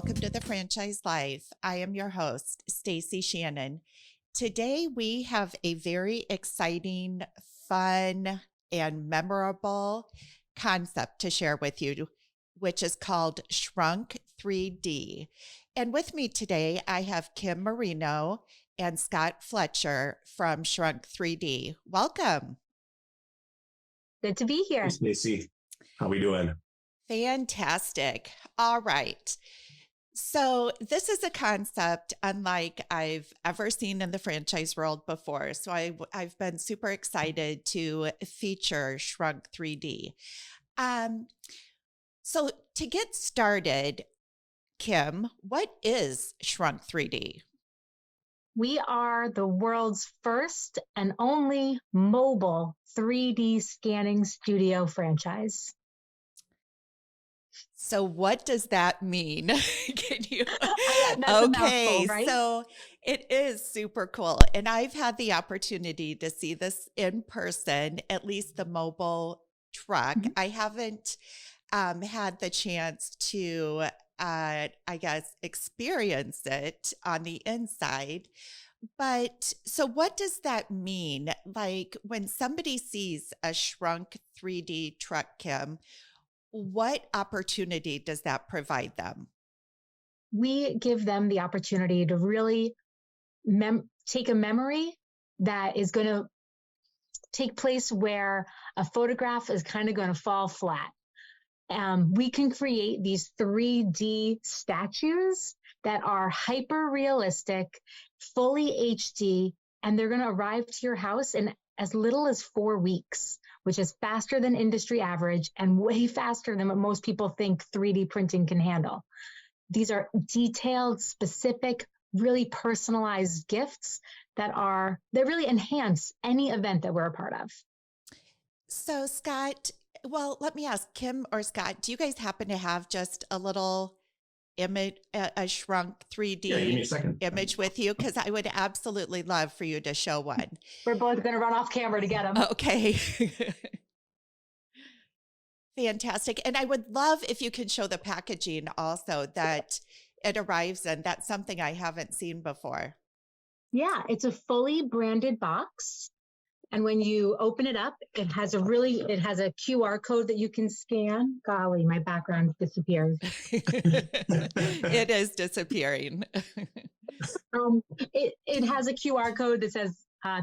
welcome to the Franchise Life. I am your host, Stacie Shannon. Today we have a very exciting, fun, and memorable concept to share with you, which is called Shrunk 3D. And with me today, I have Kim Marino and Scott Fletcher from Shrunk 3D. Welcome. Good to be here. Hey, Stacie. How we doing? Fantastic. All right. So this is a concept unlike I've ever seen in the franchise world before. So I've been super excited to feature Shrunk 3D. So to get started, Kim, what is Shrunk 3D? We are the world's first and only mobile 3D scanning studio franchise. So what does that mean? Can you? That's Okay, mouthful, right? So it is super cool. And I've had the opportunity to see this in person, at least the mobile truck. Mhm. I haven't had the chance to, I guess, experience it on the inside. But so what does that mean? Like when somebody sees a Shrunk 3D truck, Kim, what opportunity does that provide them? We give them the opportunity to really take a memory that is going to take place where a photograph is kind of going to fall flat. We can create these 3D statues that are hyper realistic, fully HD, and they're going to arrive to your house in as little as 4 weeks, which is faster than industry average and way faster than what most people think 3D printing can handle. These are detailed, specific, really personalized gifts that really enhance any event that we're a part of. So Scott, well, let me ask Kim or Scott, do you guys happen to have just a little image, a Shrunk 3D Yeah, give me a second. image with you? Because I would absolutely love for you to show one. We're both going to run off camera to get them. Okay. Fantastic. And I would love if you could show the packaging also that it arrives in. That's something I haven't seen before. Yeah, it's a fully branded box. And when you open it up, it has a QR code that you can scan. Golly, my background disappears. It is disappearing. It has a QR code that says,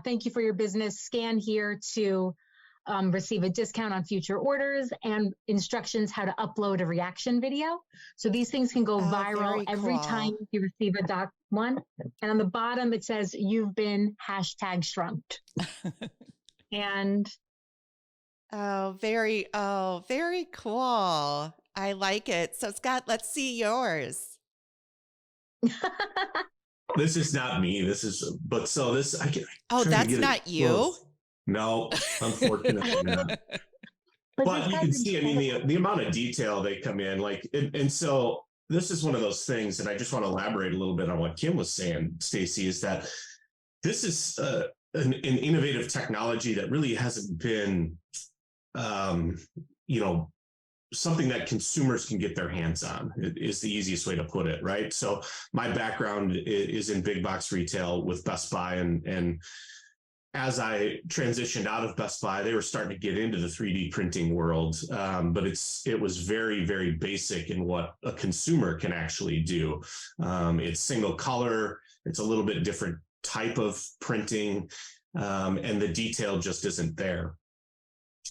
thank you for your business. Scan here to receive a discount on future orders and instructions how to upload a reaction video. So these things can go viral every time you receive a doc one. And on the bottom, it says, you've been #shrunked. And very cool. I like it. So Scott, let's see yours. This is not me. I can. That's not you. Close. No, unfortunately not. But you can see, I mean, the amount of detail they come in, and so this is one of those things, and I just want to elaborate a little bit on what Kim was saying, Stacie, is that this is an innovative technology that really hasn't been, something that consumers can get their hands on. It is the easiest way to put it, right? So my background is in big box retail with Best Buy, and as I transitioned out of Best Buy, they were starting to get into the 3D printing world, but it was very, very basic in what a consumer can actually do. It's single color. It's a little bit different type of printing, and the detail just isn't there.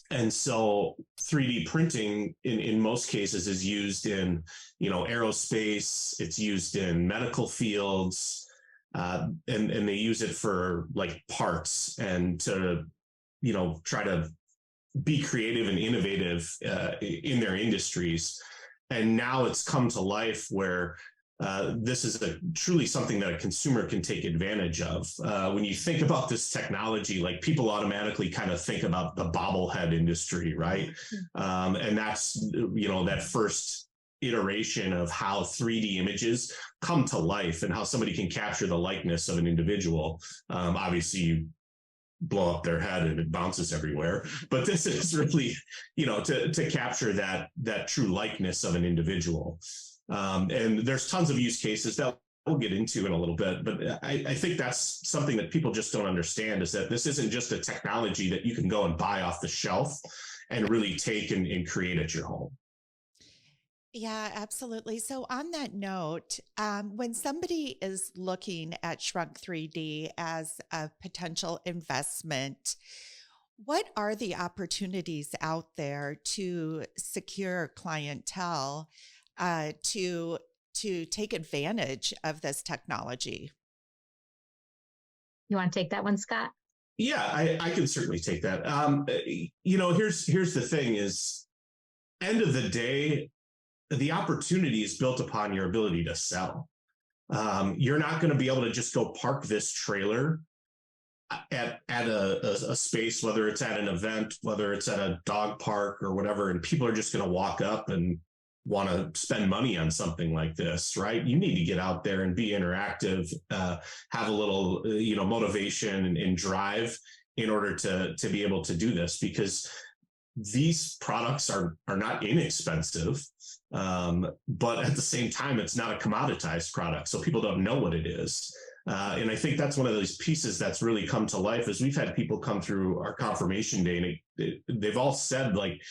And so 3D printing in most cases is used in, aerospace. It's used in medical fields. And they use it for like parts and to, try to be creative and innovative in their industries. And now it's come to life where this is truly something that a consumer can take advantage of. When you think about this technology, like people automatically kind of think about the bobblehead industry, right? And that's, that first iteration of how 3D images come to life and how somebody can capture the likeness of an individual. Obviously, you blow up their head and it bounces everywhere, but this is really, to capture that true likeness of an individual. And there's tons of use cases that we'll get into in a little bit, but I think that's something that people just don't understand, is that this isn't just a technology that you can go and buy off the shelf and really take and create at your home. Yeah, absolutely. So on that note, when somebody is looking at Shrunk 3D as a potential investment, what are the opportunities out there to secure clientele, to take advantage of this technology? You want to take that one, Scott? Yeah, I can certainly take that. Here's the thing: is end of the day, the opportunity is built upon your ability to sell. You're not going to be able to just go park this trailer at a space, whether it's at an event, whether it's at a dog park or whatever, and people are just going to walk up and want to spend money on something like this, right? You need to get out there and be interactive, have a little, motivation and drive in order to be able to do this, because these products are not inexpensive, but at the same time, it's not a commoditized product, so people don't know what it is. And I think that's one of those pieces that's really come to life, is we've had people come through our confirmation day, and they've all said, like,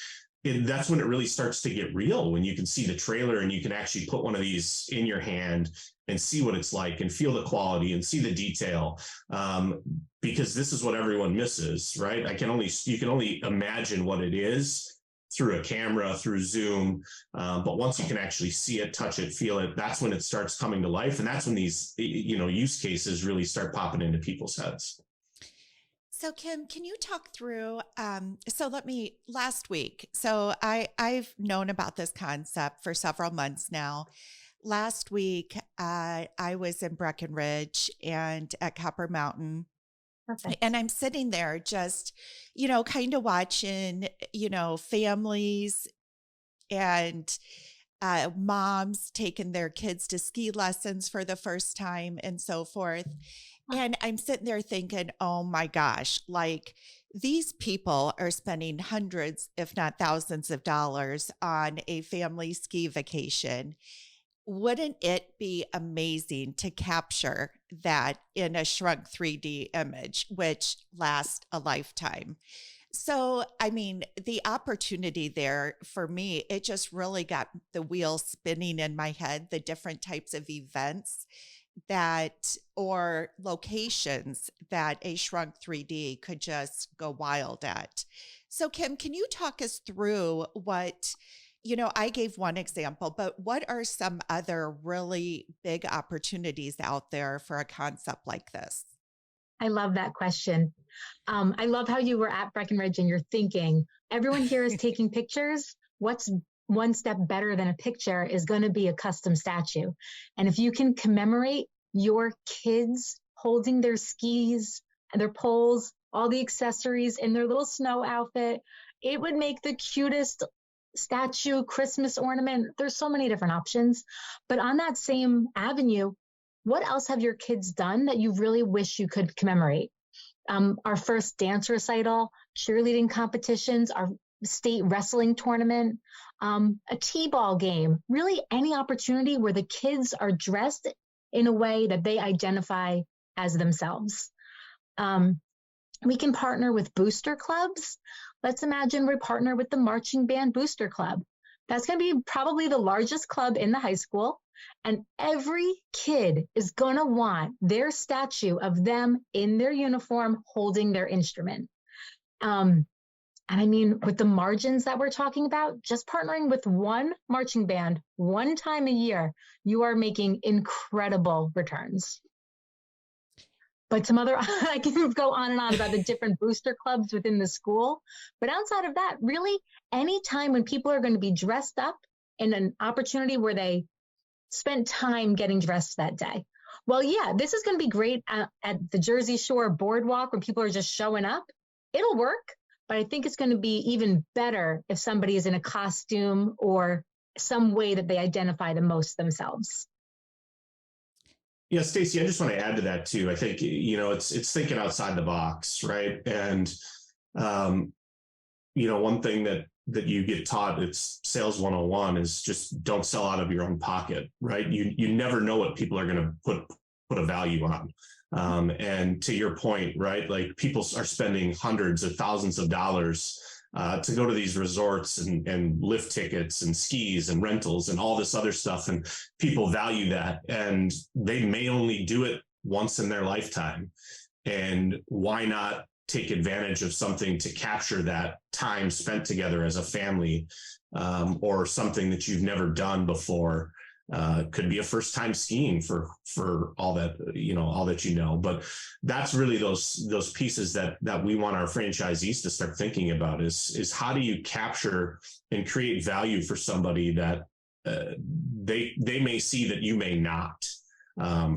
that's when it really starts to get real, when you can see the trailer and you can actually put one of these in your hand and see what it's like and feel the quality and see the detail, because this is what everyone misses, right? You can only imagine what it is through a camera, through Zoom, but once you can actually see it, touch it, feel it, that's when it starts coming to life, and that's when these use cases really start popping into people's heads. So Kim, can you talk through, last week, so I've known about this concept for several months now. Last week, I was in Breckenridge and at Copper Mountain. Perfect. And I'm sitting there just, kind of watching, families and moms taking their kids to ski lessons for the first time and so forth. And I'm sitting there thinking, oh my gosh, like, these people are spending hundreds, if not thousands of dollars on a family ski vacation. Wouldn't it be amazing to capture that in a Shrunk 3D image, which lasts a lifetime? So, I mean, the opportunity there for me, it just really got the wheels spinning in my head, the different types of events or locations that a Shrunk 3D could just go wild at. So Kim, can you talk us through what, I gave one example, but what are some other really big opportunities out there for a concept like this? I love that question. I love how you were at Breckenridge and you're thinking, everyone here is taking pictures. What's one step better than a picture is going to be a custom statue. And if you can commemorate your kids holding their skis, their poles, all the accessories in their little snow outfit, it would make the cutest statue, Christmas ornament. There's so many different options. But on that same avenue, what else have your kids done that you really wish you could commemorate? Our first dance recital, cheerleading competitions, our state wrestling tournament, a t-ball game, really any opportunity where the kids are dressed in a way that they identify as themselves. We can partner with booster clubs. Let's imagine we partner with the marching band booster club. That's going to be probably the largest club in the high school. And every kid is going to want their statue of them in their uniform holding their instrument. And I mean, with the margins that we're talking about, just partnering with one marching band one time a year, you are making incredible returns. But I can go on and on about the different booster clubs within the school. But outside of that, really, any time when people are going to be dressed up in an opportunity where they spent time getting dressed that day. Well, yeah, this is going to be great at the Jersey Shore boardwalk where people are just showing up. It'll work. But I think it's going to be even better if somebody is in a costume or some way that they identify the most themselves. Yeah, Stacie, I just want to add to that too. I think, it's thinking outside the box, right? And, one thing that you get taught, it's sales 101, is just don't sell out of your own pocket, right? You never know what people are going to put a value on. And to your point, right, like people are spending hundreds of thousands of dollars to go to these resorts and lift tickets and skis and rentals and all this other stuff. And people value that. And they may only do it once in their lifetime. And why not take advantage of something to capture that time spent together as a family, or something that you've never done before? Could be a first time skiing for all that, all that, but that's really those pieces that we want our franchisees to start thinking about is how do you capture and create value for somebody that they may see that you may not,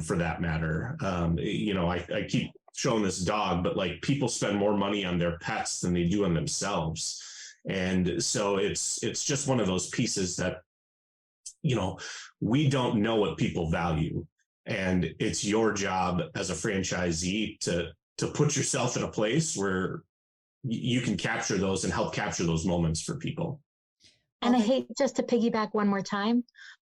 for that matter. I keep showing this dog, but like people spend more money on their pets than they do on themselves. And so it's just one of those pieces that, we don't know what people value, and it's your job as a franchisee to put yourself in a place where you can capture those and help capture those moments for people. And I hate just to piggyback one more time,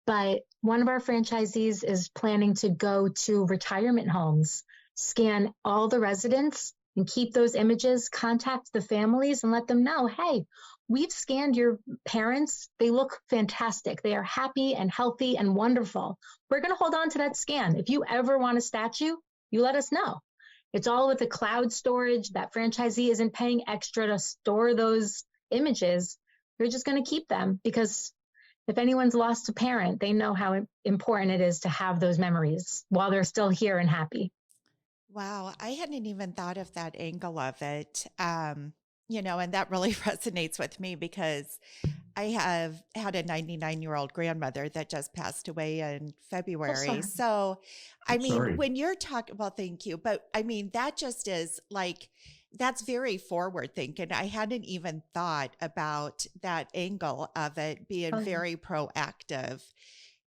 but one of our franchisees is planning to go to retirement homes, scan all the residents and keep those images, contact the families and let them know, hey, we've scanned your parents. They look fantastic. They are happy and healthy and wonderful. We're going to hold on to that scan. If you ever want a statue, you let us know. It's all with the cloud storage. That franchisee isn't paying extra to store those images. You're just going to keep them, because if anyone's lost a parent, they know how important it is to have those memories while they're still here and happy. Wow. I hadn't even thought of that angle of it. And that really resonates with me because I have had a 99-year-old grandmother that just passed away in February. So, when you're talking, well, thank you. But I mean, that just is like, that's very forward thinking. I hadn't even thought about that angle of it being very proactive,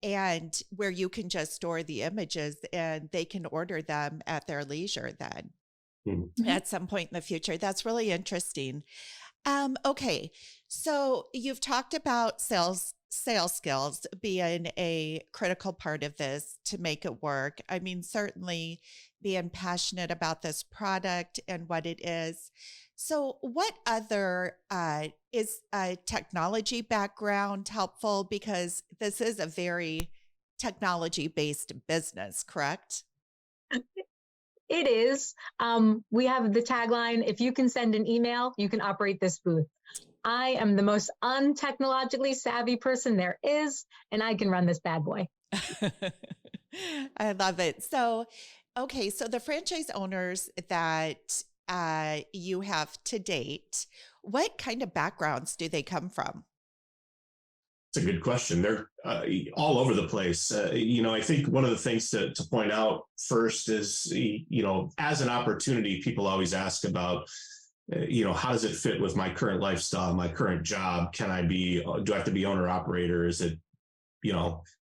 and where you can just store the images and they can order them at their leisure then. At some point in the future. That's really interesting. Okay. So you've talked about sales skills being a critical part of this to make it work. I mean, certainly being passionate about this product and what it is. So what other is a technology background helpful? Because this is a very technology-based business, correct? It is. We have the tagline, if you can send an email, you can operate this booth. I am the most untechnologically savvy person there is, and I can run this bad boy. I love it. So, okay. So the franchise owners that you have to date, what kind of backgrounds do they come from? It's a good question. They're all over the place. I think one of the things to point out first is, as an opportunity, people always ask about, how does it fit with my current lifestyle, my current job? Do I have to be owner operator? Is it,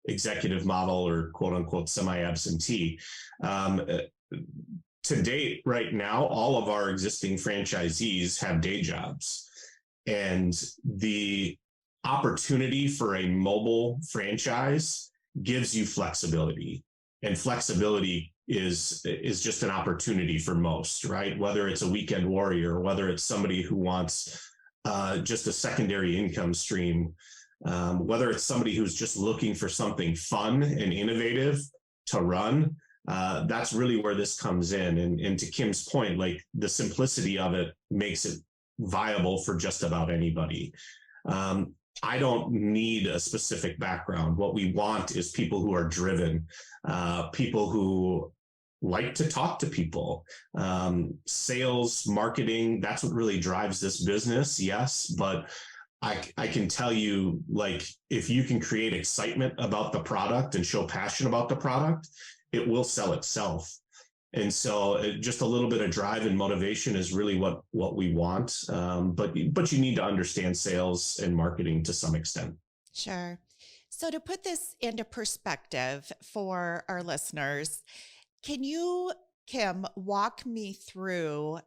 executive model or quote unquote semi-absentee? To date, right now, all of our existing franchisees have day jobs, and the opportunity for a mobile franchise gives you flexibility, and flexibility is just an opportunity for most, right? Whether it's a weekend warrior, whether it's somebody who wants just a secondary income stream, whether it's somebody who's just looking for something fun and innovative to run, that's really where this comes in. And to Kim's point, like the simplicity of it makes it viable for just about anybody. I don't need a specific background. What we want is people who are driven, people who like to talk to people. Sales, marketing, that's what really drives this business, yes. But I can tell you, like, if you can create excitement about the product and show passion about the product, it will sell itself. And so just a little bit of drive and motivation is really what we want. But you need to understand sales and marketing to some extent. Sure. So to put this into perspective for our listeners, can you, Kim, walk me through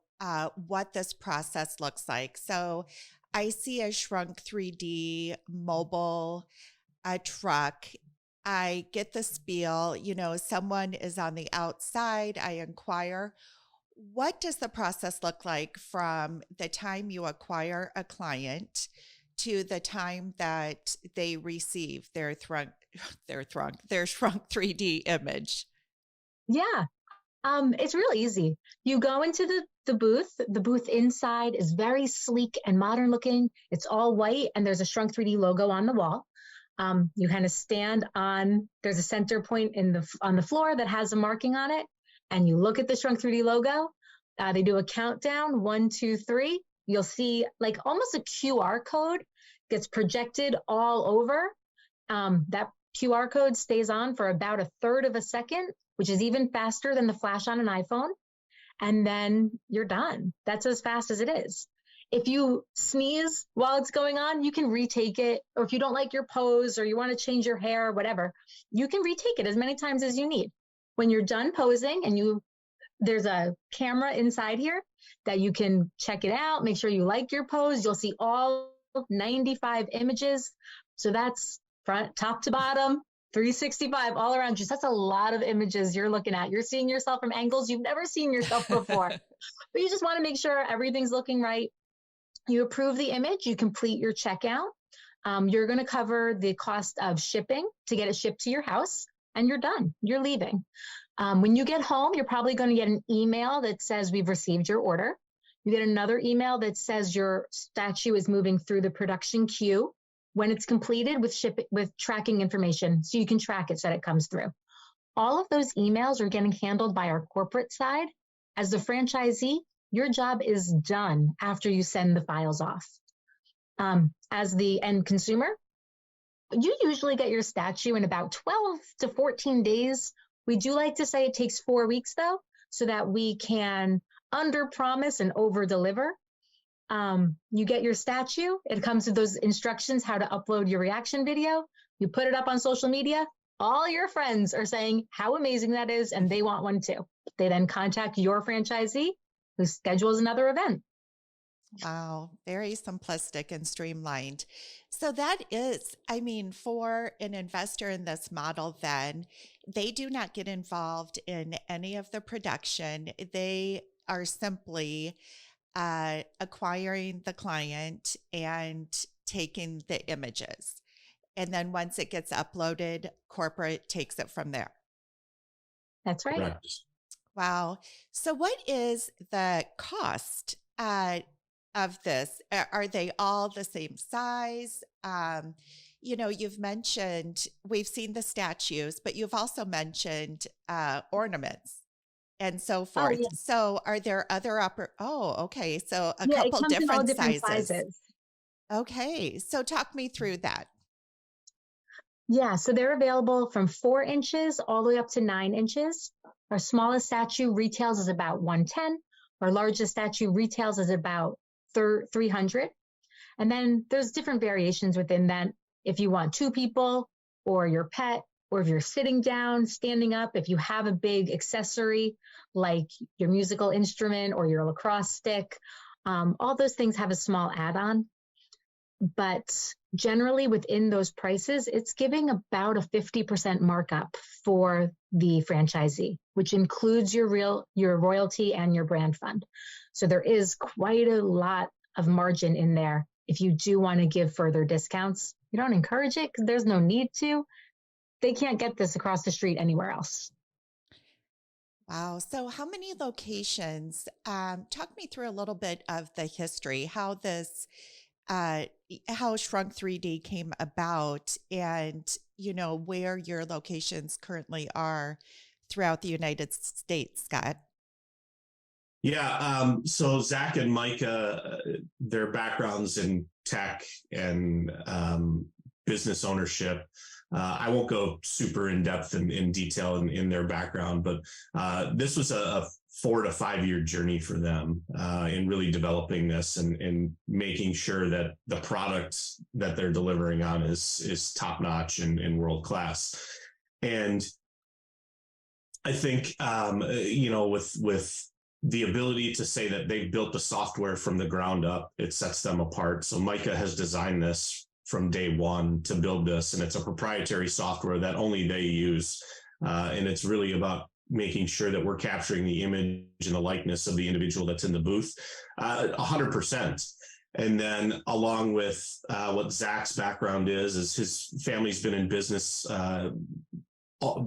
what this process looks like? So I see a Shrunk 3D mobile truck. I get the spiel, someone is on the outside. I inquire. What does the process look like from the time you acquire a client to the time that they receive their Shrunk 3D image? Yeah. It's real easy. You go into the booth. The booth inside is very sleek and modern looking. It's all white, and there's a Shrunk 3D logo on the wall. You kind of stand there's a center point on the floor that has a marking on it, and you look at the Shrunk 3D logo. They do a countdown, 1, 2, 3. You'll see like almost a QR code gets projected all over. That QR code stays on for about a third of a second, which is even faster than the flash on an iPhone. And then you're done. That's as fast as it is. If you sneeze while it's going on, you can retake it. Or if you don't like your pose or you want to change your hair or whatever, you can retake it as many times as you need. When you're done posing and there's a camera inside here that you can check it out, make sure you like your pose. You'll see all 95 images. So that's front, top to bottom, 365 all around you. So that's a lot of images you're looking at. You're seeing yourself from angles you've never seen yourself before. But you just want to make sure everything's looking right. You approve the image, you complete your checkout. You're going to cover the cost of shipping to get it shipped to your house, and you're done. You're leaving. When you get home, you're probably going to get an email that says we've received your order. You get another email that says your statue is moving through the production queue when it's completed with tracking information, so you can track it so that it comes through. All of those emails are getting handled by our corporate side. As the franchisee, your job is done after you send the files off. As the end consumer, you usually get your statue in about 12 to 14 days. We do like to say it takes 4 weeks, though, so that we can under-promise and over-deliver. You get your statue. It comes with those instructions how to upload your reaction video. You put it up on social media. All your friends are saying how amazing that is, and they want one too. They then contact your franchisee, who schedules another event. Wow, very simplistic and streamlined. So that is, for an investor in this model, then they do not get involved in any of the production. They are simply acquiring the client and taking the images. And then once it gets uploaded, corporate takes it from there. That's right. Right. Wow. So what is the cost of this? Are they all the same size? You've mentioned, we've seen the statues, but you've also mentioned ornaments and so forth. Oh, yeah. So are there other okay. So a Yeah, couple it comes in all different different sizes. Okay. So talk me through that. Yeah, so they're available from 4 inches all the way up to 9 inches. Our smallest statue retails is about $110. Our largest statue retails is about $300. And then there's different variations within that. If you want 2 people or your pet, or if you're sitting down, standing up, if you have a big accessory like your musical instrument or your lacrosse stick, all those things have a small add-on. But generally within those prices, it's giving about a 50% markup for the franchisee, which includes your royalty and your brand fund. So there is quite a lot of margin in there. If you do want to give further discounts, you don't encourage it because there's no need to. They can't get this across the street anywhere else. Wow. So how many locations? Talk me through a little bit of the history, how Shrunk 3D came about, and, where your locations currently are throughout the United States, Scott. Yeah. So Zach and Micah, their backgrounds in tech and business ownership. I won't go super in depth in detail in their background, but this was a 4 to 5 year journey for them in really developing this and making sure that the product that they're delivering on is top notch and world class. And I think with the ability to say that they've built the software from the ground up, it sets them apart. So Micah has designed this from day one to build this, and it's a proprietary software that only they use. And it's really about making sure that we're capturing the image and the likeness of the individual that's in the booth 100%. And then along with what Zach's background is his family's been in business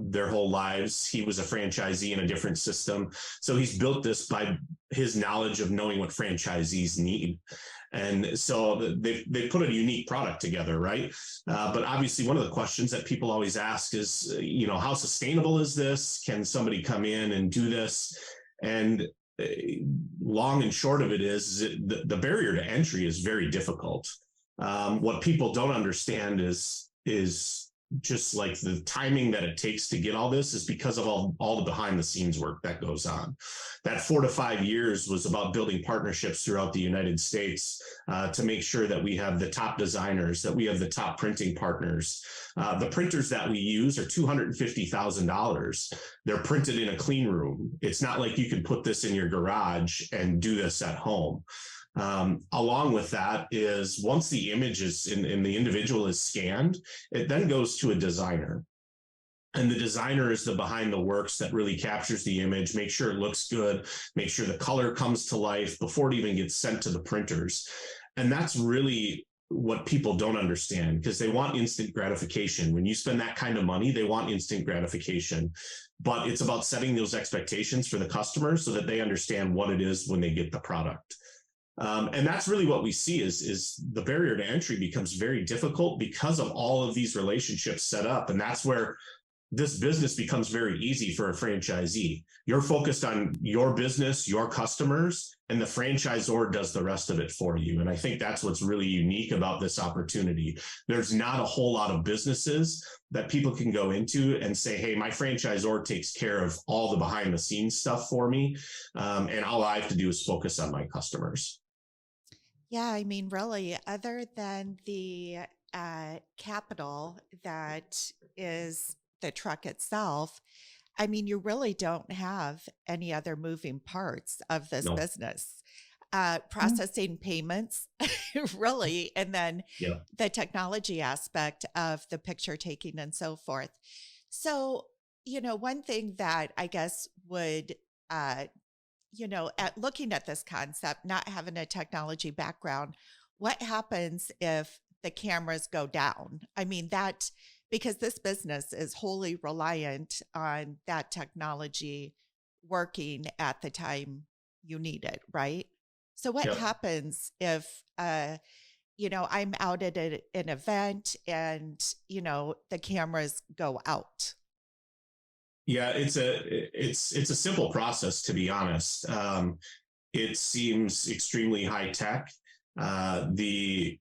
their whole lives. He was a franchisee in a different system. So he's built this by his knowledge of knowing what franchisees need. And so they put a unique product together, right? But obviously, one of the questions that people always ask is, how sustainable is this? Can somebody come in and do this? And long and short of it is the barrier to entry is very difficult. What people don't understand is just like the timing that it takes to get all this is because of all the behind the scenes work that goes on. That 4 to 5 years was about building partnerships throughout the United States to make sure that we have the top designers, that we have the top printing partners. The printers that we use are $250,000. They're printed in a clean room. It's not like you can put this in your garage and do this at home. Along with that is once the image is in the individual is scanned, it then goes to a designer. And the designer is the behind the works that really captures the image, make sure it looks good, make sure the color comes to life before it even gets sent to the printers. And that's really what people don't understand, because they want instant gratification. When you spend that kind of money, they want instant gratification. But it's about setting those expectations for the customer so that they understand what it is when they get the product. And that's really what we see is the barrier to entry becomes very difficult because of all of these relationships set up. And that's where this business becomes very easy for a franchisee. You're focused on your business, your customers, and the franchisor does the rest of it for you. And I think that's what's really unique about this opportunity. There's not a whole lot of businesses that people can go into and say, hey, my franchisor takes care of all the behind the scenes stuff for me. And all I have to do is focus on my customers. Yeah, I mean, really, other than the capital that is the truck itself, I mean, you really don't have any other moving parts of this business. Processing payments, really, and then the technology aspect of the picture taking and so forth. So, one thing that I guess would at looking at this concept, not having a technology background, what happens if the cameras go down? I mean, because this business is wholly reliant on that technology working at the time you need it, right? So what happens if, I'm out at an event and, the cameras go out? Yeah, it's a simple process, to be honest. It seems extremely high tech. The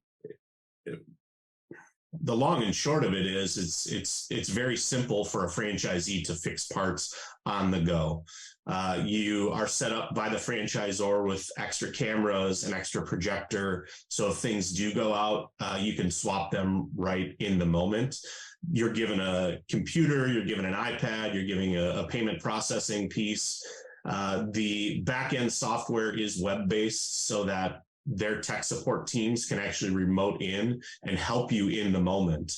long and short of it is it's very simple for a franchisee to fix parts on the go. You are set up by the franchisor with extra cameras, an extra projector. So if things do go out, you can swap them right in the moment. You're given a computer, you're given an iPad, you're giving a payment processing piece. The back-end software is web-based so that their tech support teams can actually remote in and help you in the moment.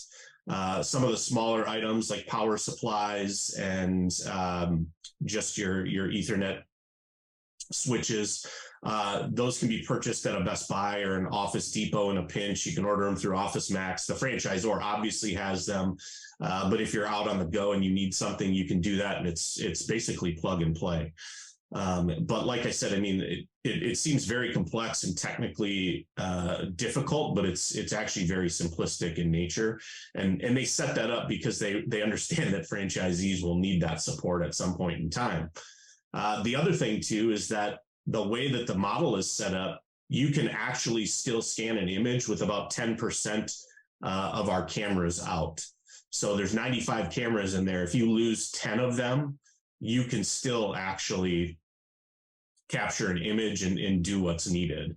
Some of the smaller items like power supplies and just your Ethernet switches, those can be purchased at a Best Buy or an Office Depot in a pinch. You can order them through Office Max. The franchisor obviously has them, but if you're out on the go and you need something, you can do that, and it's basically plug and play. But like I said, I mean, it seems very complex and technically difficult, but it's actually very simplistic in nature. And they set that up because they understand that franchisees will need that support at some point in time. The other thing, too, is that the way that the model is set up, you can actually still scan an image with about 10% of our cameras out. So there's 95 cameras in there. If you lose 10 of them, you can still actually capture an image and do what's needed.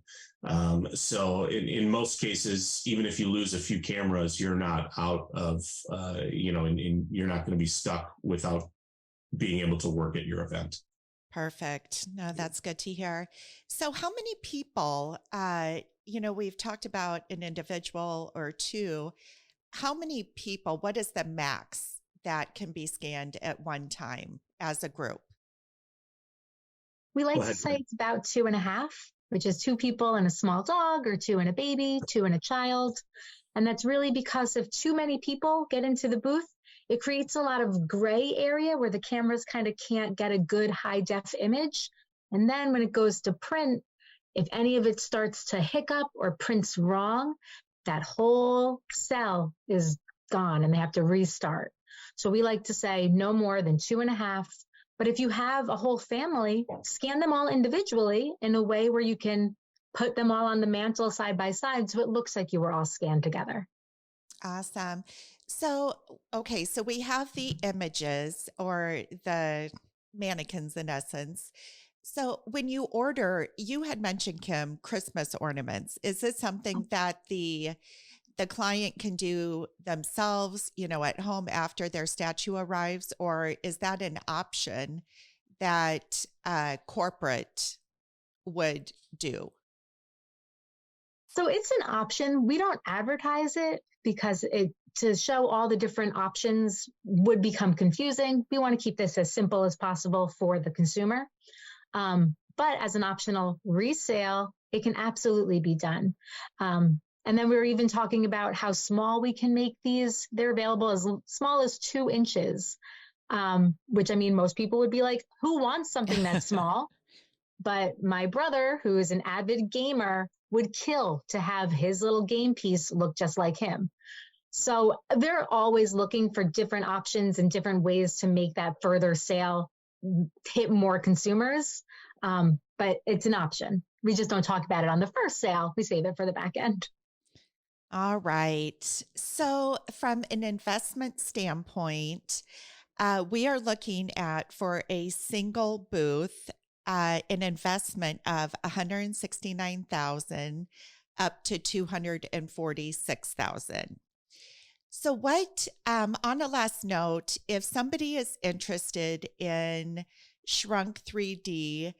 So in most cases, even if you lose a few cameras, you're not out of, and you're not going to be stuck without being able to work at your event. Perfect. No, that's good to hear. So how many people, we've talked about an individual or two. How many people, what is the max that can be scanned at one time as a group? We Go like to ahead. say it's about 2.5, which is 2 people and a small dog, or 2 and a baby, 2 and a child. And that's really because if too many people get into the booth, it creates a lot of gray area where the cameras kind of can't get a good high def image. And then when it goes to print, if any of it starts to hiccup or prints wrong, that whole cell is gone and they have to restart. So we like to say no more than 2.5. But if you have a whole family, scan them all individually in a way where you can put them all on the mantle side by side so it looks like you were all scanned together. Awesome. So, okay, so we have the images or the mannequins in essence. So when you order, you had mentioned, Kim, Christmas ornaments. Is this something that the client can do themselves, at home after their statue arrives, or is that an option that corporate would do? So it's an option. We don't advertise it because to show all the different options would become confusing. We want to keep this as simple as possible for the consumer. But as an optional resale, it can absolutely be done. And then we were even talking about how small we can make these. They're available as small as 2 inches, which, I mean, most people would be like, who wants something that small? But my brother, who is an avid gamer, would kill to have his little game piece look just like him. So they're always looking for different options and different ways to make that further sale hit more consumers. But it's an option. We just don't talk about it on the first sale. We save it for the back end. All right. So from an investment standpoint, we are looking at, for a single booth, an investment of $169,000 up to $246,000. So what, on a last note, if somebody is interested in Shrunk 3D,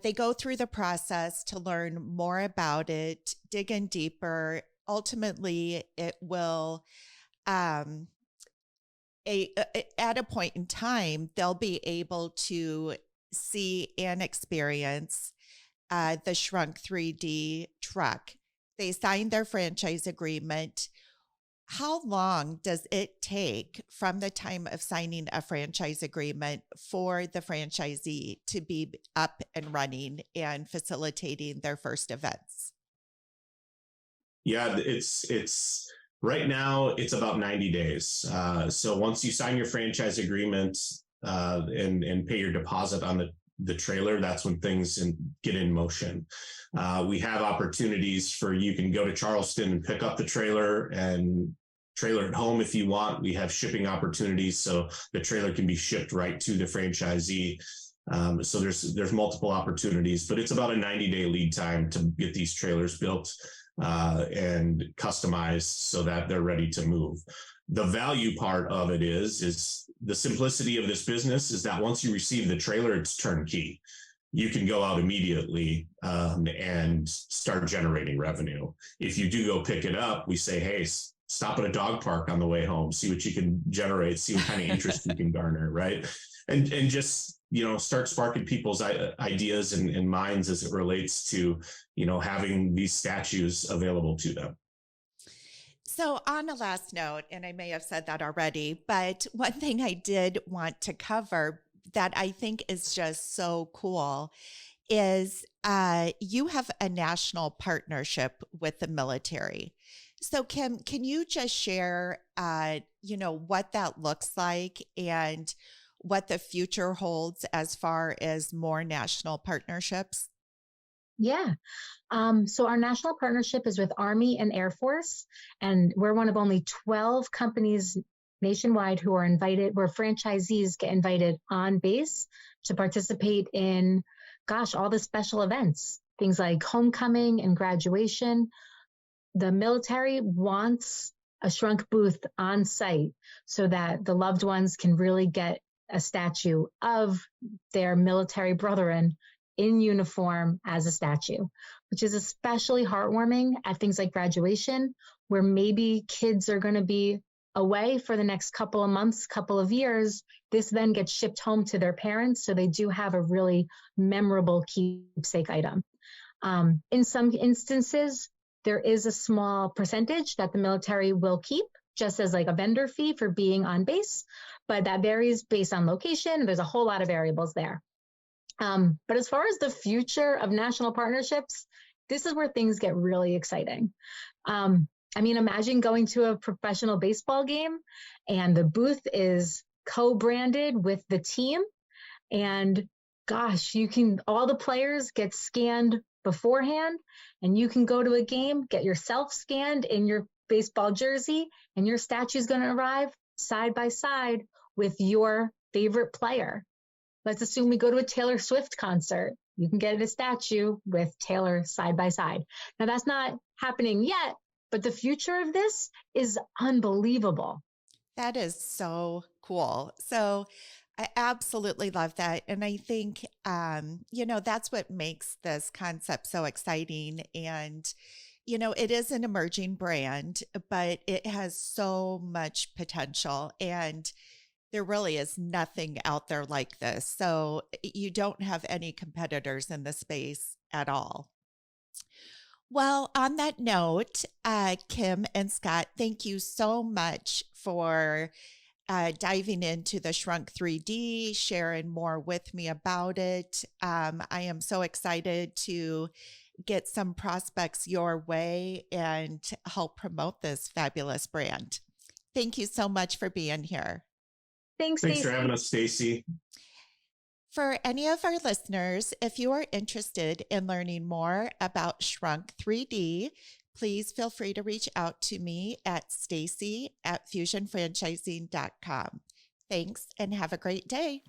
they go through the process to learn more about it, dig in deeper. Ultimately, it will, at a point in time, they'll be able to see and experience the Shrunk 3D truck. They signed their franchise agreement. How long does it take from the time of signing a franchise agreement for the franchisee to be up and running and facilitating their first events? Yeah, it's right now it's about 90 days. So once you sign your franchise agreement and pay your deposit on the trailer, that's when things get in motion. We have opportunities for, you can go to Charleston and pick up the trailer and trailer at home if you want. We have shipping opportunities, so the trailer can be shipped right to the franchisee. So there's multiple opportunities, but it's about a 90-day lead time to get these trailers built and customized so that they're ready to move. The value part of it is the simplicity of this business is that once you receive the trailer, it's turnkey. You can go out immediately and start generating revenue. If you do go pick it up, we say, hey, stop at a dog park on the way home, see what you can generate, see what kind of interest you can garner, right? And just, start sparking people's ideas and minds as it relates to, having these statues available to them. So on a last note, and I may have said that already, but one thing I did want to cover that I think is just so cool is you have a national partnership with the military. So Kim, can you just share, what that looks like and what the future holds as far as more national partnerships? Yeah. So our national partnership is with Army and Air Force, and we're one of only 12 companies nationwide who are invited, where franchisees get invited on base to participate in, all the special events, things like homecoming and graduation. The military wants a Shrunk booth on site so that the loved ones can really get a statue of their military brethren in uniform as a statue, which is especially heartwarming at things like graduation, where maybe kids are going to be away for the next couple of months, couple of years. This then gets shipped home to their parents, so they do have a really memorable keepsake item. In some instances, there is a small percentage that the military will keep, just as like a vendor fee for being on base, but that varies based on location. There's a whole lot of variables there. But as far as the future of national partnerships, this is where things get really exciting. I mean, imagine going to a professional baseball game and the booth is co-branded with the team. And gosh, all the players get scanned beforehand, and you can go to a game, get yourself scanned in your baseball jersey, and your statue is going to arrive side by side with your favorite player. Let's assume we go to a Taylor Swift concert. You can get a statue with Taylor side by side. Now, that's not happening yet, but the future of this is unbelievable. That is so cool. So I absolutely love that. And I think, that's what makes this concept so exciting. And, it is an emerging brand, but it has so much potential. And there really is nothing out there like this. So you don't have any competitors in the space at all. Well, on that note, Kim and Scott, thank you so much for diving into the Shrunk 3D, sharing more with me about it. I am so excited to get some prospects your way and help promote this fabulous brand. Thank you so much for being here. Thanks for having us, Stacie. For any of our listeners, if you are interested in learning more about Shrunk 3D, please feel free to reach out to me at Stacie@fusionfranchising.com. Thanks and have a great day.